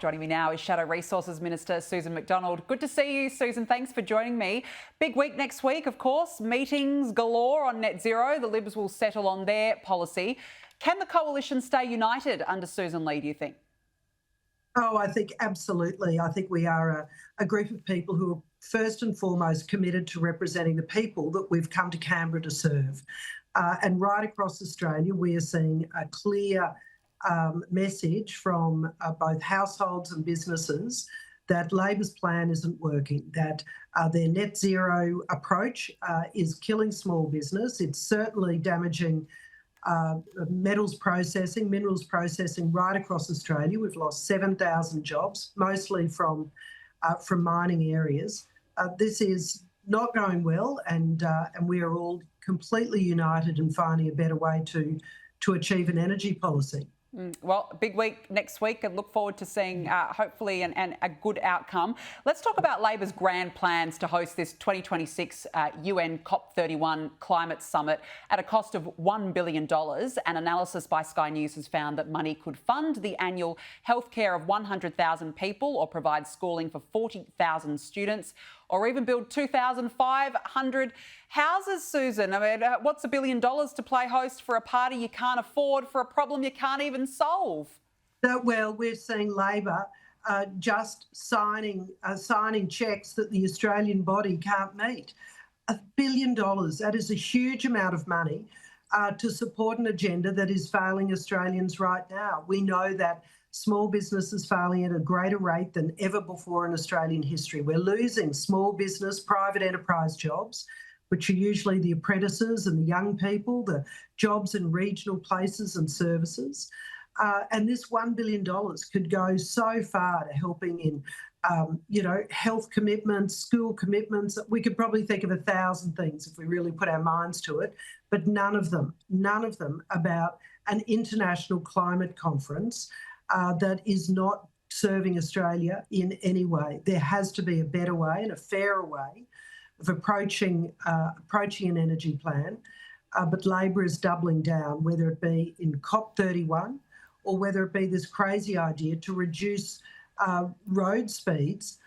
Joining me now is Shadow Resources Minister Susan McDonald. Good to see you, Susan. Thanks for joining me. Big week next week, of course. Meetings galore on net zero. The Libs will settle on their policy. Can the coalition stay united under Susan Lee, do you think? Oh, I think absolutely. I think we are a group of people who are first and foremost committed to representing the people that we've come to Canberra to serve. And right across Australia, we are seeing a clear message from both households and businesses that Labor's plan isn't working, that their net zero approach is killing small business. It's certainly damaging minerals processing right across Australia. We've lost 7,000 jobs, mostly from mining areas. This is not going well, and we are all completely united in finding a better way to achieve an energy policy. Well, big week next week and look forward to seeing hopefully and a good outcome. Let's talk about Labor's grand plans to host this 2026 UN COP31 climate summit at a cost of $1 billion. An analysis by Sky News has found that money could fund the annual healthcare of 100,000 people or provide schooling for 40,000 students or even build 2,500 houses, Susan. I mean, what's $1 billion to play host for a party you can't afford, for a problem you can't even solve? Well, we're seeing Labor just signing cheques that the Australian body can't meet. $1 billion, that is a huge amount of money to support an agenda that is failing Australians right now. We know that small business is failing at a greater rate than ever before in Australian history. We're losing small business, private enterprise jobs, which are usually the apprentices and the young people, the jobs in regional places and services. And this $1 billion could go so far to helping in, health commitments, school commitments. We could probably think of 1,000 things if we really put our minds to it, but none of them about an international climate conference that is not serving Australia in any way. There has to be a better way and a fairer way of approaching an energy plan, but Labor is doubling down, whether it be in COP31 or whether it be this crazy idea to reduce road speeds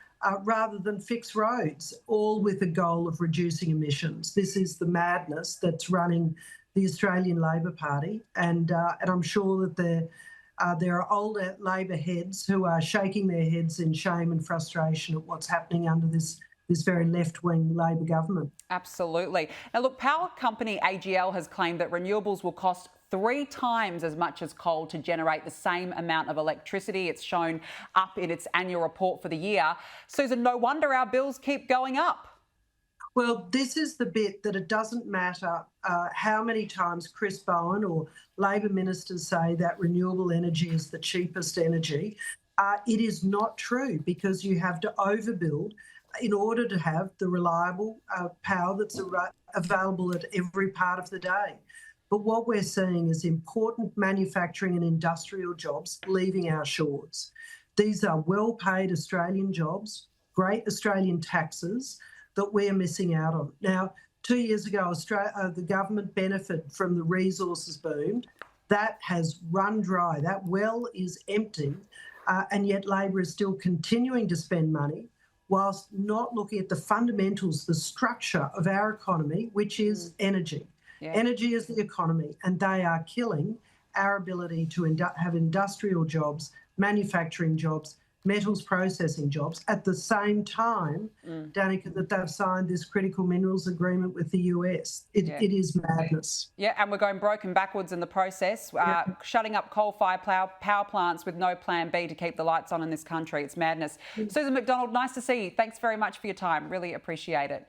rather than fix roads, all with the goal of reducing emissions. This is the madness that's running the Australian Labor Party, and I'm sure that there are older Labor heads who are shaking their heads in shame and frustration at what's happening under this very left-wing Labor government. Absolutely. Now, look, power company AGL has claimed that renewables will cost 3 times as much as coal to generate the same amount of electricity. It's shown up in its annual report for the year. Susan, no wonder our bills keep going up. Well, this is the bit that it doesn't matter how many times Chris Bowen or Labor ministers say that renewable energy is the cheapest energy. It is not true, because you have to overbuild in order to have the reliable power that's available at every part of the day. But what we're seeing is important manufacturing and industrial jobs leaving our shores. These are well-paid Australian jobs, great Australian taxes that we're missing out on. Now, 2 years ago, the government benefited from the resources boom. That has run dry. That well is empty, and yet Labor is still continuing to spend money whilst not looking at the fundamentals, the structure of our economy, which is energy. Yeah. Energy is the economy, and they are killing our ability to have industrial jobs, manufacturing jobs, metals processing jobs at the same time, Danica, that they've signed this critical minerals agreement with the US. It is madness. Yeah, and we're going broken backwards in the process, shutting up coal-fired power plants with no plan B to keep the lights on in this country. It's madness. Susan McDonald, nice to see you. Thanks very much for your time. Really appreciate it.